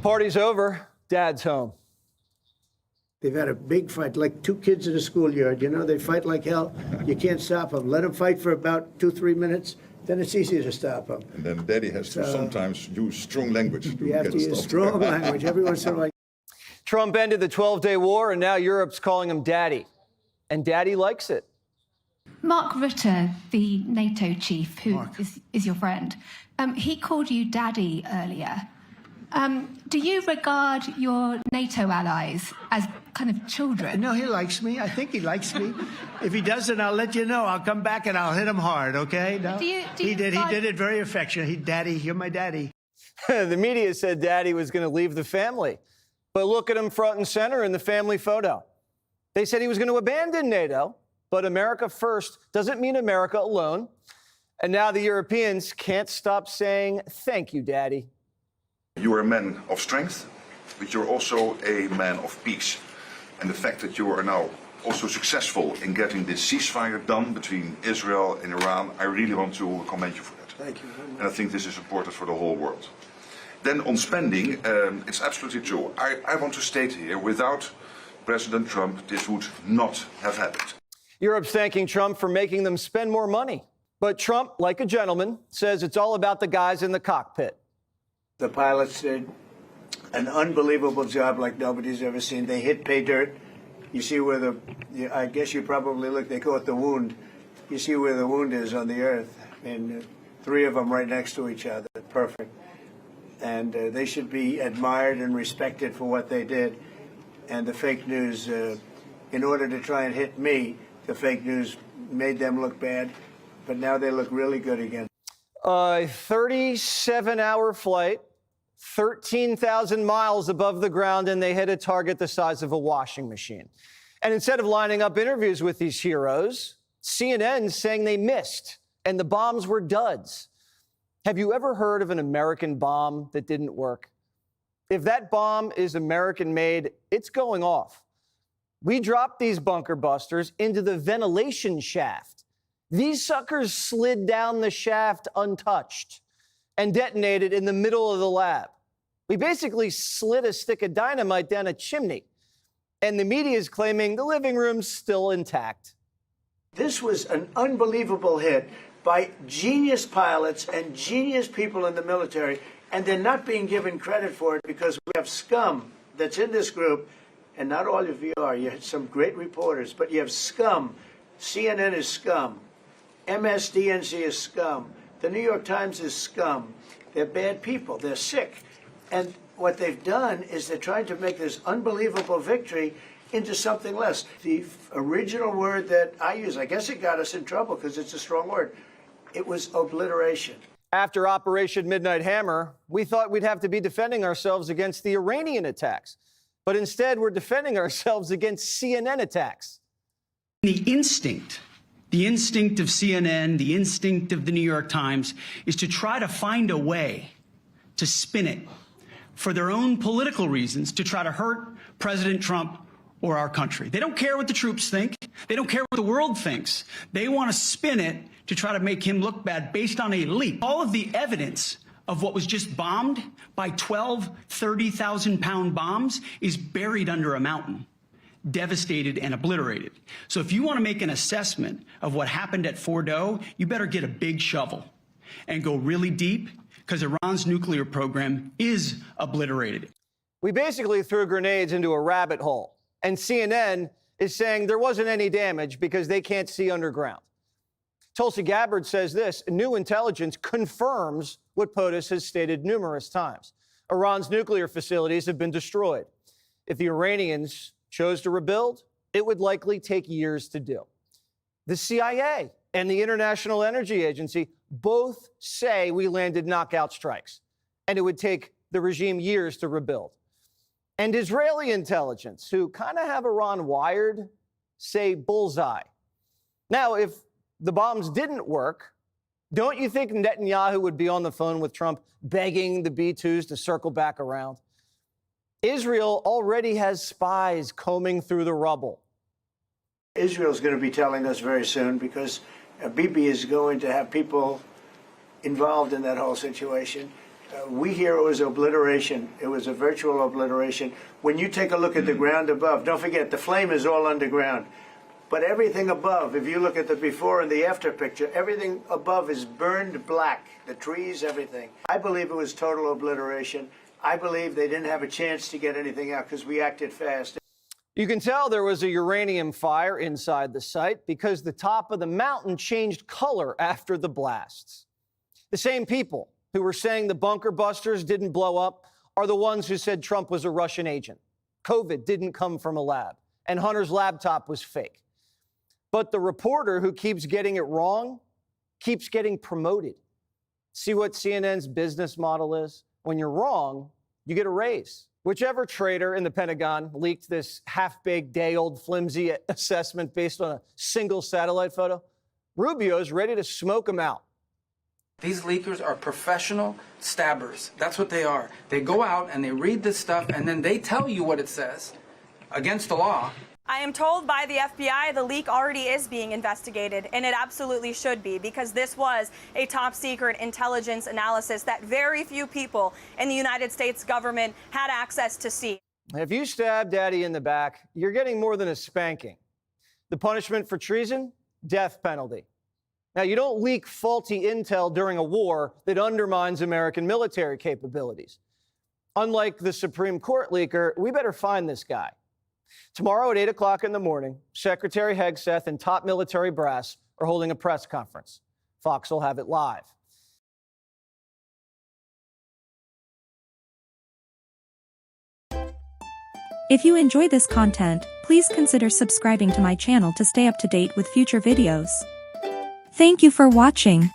Party's over. Dad's home. They've had a big fight, like two kids in a schoolyard. You know, they fight like hell. You can't stop them. Let them fight for about 2-3 minutes. Then it's easier to stop them. And then Daddy has to sometimes use strong language. You have to use strong language. Everyone's sort of like. Trump ended the 12-day war, and now Europe's calling him Daddy. And Daddy likes it. Mark Rutte, the NATO chief, who is your friend, he called you Daddy earlier. Do you regard your NATO allies as kind of children? No, he likes me. I think he likes me. If he doesn't, I'll let you know. I'll come back and I'll hit him hard, okay? No? He did it very affectionate. Daddy, you're my daddy. The media said Daddy was going to leave the family. But look at him front and center in the family photo. They said he was going to abandon NATO, but America first doesn't mean America alone. And now the Europeans can't stop saying, thank you, Daddy. You are a man of strength, but you're also a man of peace. And the fact that you are now also successful in getting this ceasefire done between Israel and Iran, I really want to commend you for that. Thank you very much. And I think this is important for the whole world. Then on spending, it's absolutely true. I want to state here, without President Trump, this would not have happened. Europe's thanking Trump for making them spend more money. But Trump, like a gentleman, says it's all about the guys in the cockpit. The pilots did an unbelievable job like nobody's ever seen. They hit pay dirt. You see where I guess you probably look, they call it the wound. You see where the wound is on the earth. And 3 of them right next to each other. Perfect. And they should be admired and respected for what they did. And the fake news, in order to try and hit me, the fake news made them look bad. But now they look really good again. A 37-hour flight, 13,000 miles above the ground, and they hit a target the size of a washing machine. And instead of lining up interviews with these heroes, CNN's saying they missed, and the bombs were duds. Have you ever heard of an American bomb that didn't work? If that bomb is American-made, it's going off. We dropped these bunker busters into the ventilation shaft. These suckers slid down the shaft untouched and detonated in the middle of the lab. We basically slid a stick of dynamite down a chimney, and the media is claiming the living room's still intact. This was an unbelievable hit by genius pilots and genius people in the military, and they're not being given credit for it because we have scum that's in this group, and not all of you are. You have some great reporters, but you have scum. CNN is scum. MSDNC is scum. The New York Times is scum. They're bad people. They're sick. And what they've done is they're trying to make this unbelievable victory into something less. The original word that I use, I guess it got us in trouble because it's a strong word. It was obliteration. After Operation Midnight Hammer, we thought we'd have to be defending ourselves against the Iranian attacks. But instead, we're defending ourselves against CNN attacks. The instinct of CNN, the instinct of the New York Times is to try to find a way to spin it for their own political reasons, to try to hurt President Trump or our country. They don't care what the troops think. They don't care what the world thinks. They want to spin it to try to make him look bad based on a leak. All of the evidence of what was just bombed by 12 30,000-pound bombs is buried under a mountain, devastated and obliterated. So if you want to make an assessment of what happened at Fordo, you better get a big shovel and go really deep, because Iran's nuclear program is obliterated. We basically threw grenades into a rabbit hole, and CNN is saying there wasn't any damage because they can't see underground. Tulsi Gabbard says this: new intelligence confirms what POTUS has stated numerous times. Iran's nuclear facilities have been destroyed. If the Iranians chose to rebuild, it would likely take years to do. The CIA and the International Energy Agency both say we landed knockout strikes, and it would take the regime years to rebuild. And Israeli intelligence, who kind of have Iran wired, say bullseye. Now, if the bombs didn't work, don't you think Netanyahu would be on the phone with Trump begging the B-2s to circle back around? Israel already has spies combing through the rubble. Israel's going to be telling us very soon, because Bibi is going to have people involved in that whole situation. We hear it was obliteration. It was a virtual obliteration. When you take a look at the ground above, don't forget, the flame is all underground. But everything above, if you look at the before and the after picture, everything above is burned black. The trees, everything. I believe it was total obliteration. I believe they didn't have a chance to get anything out because we acted fast. You can tell there was a uranium fire inside the site because the top of the mountain changed color after the blasts. The same people who were saying the bunker busters didn't blow up are the ones who said Trump was a Russian agent. COVID didn't come from a lab, and Hunter's laptop was fake. But the reporter who keeps getting it wrong keeps getting promoted. See what CNN's business model is? When you're wrong, you get a raise. Whichever traitor in the Pentagon leaked this half-baked, day-old, flimsy assessment based on a single satellite photo, Rubio's ready to smoke him out. These leakers are professional stabbers. That's what they are. They go out and they read this stuff and then they tell you what it says against the law. I am told by the FBI the leak already is being investigated, and it absolutely should be, because this was a top secret intelligence analysis that very few people in the United States government had access to see. If you stab Daddy in the back, you're getting more than a spanking. The punishment for treason? Death penalty. Now, you don't leak faulty intel during a war that undermines American military capabilities. Unlike the Supreme Court leaker, we better find this guy. Tomorrow at 8 o'clock in the morning, Secretary Hegseth and top military brass are holding a press conference. Fox will have it live. If you enjoy this content, please consider subscribing to my channel to stay up to date with future videos. Thank you for watching.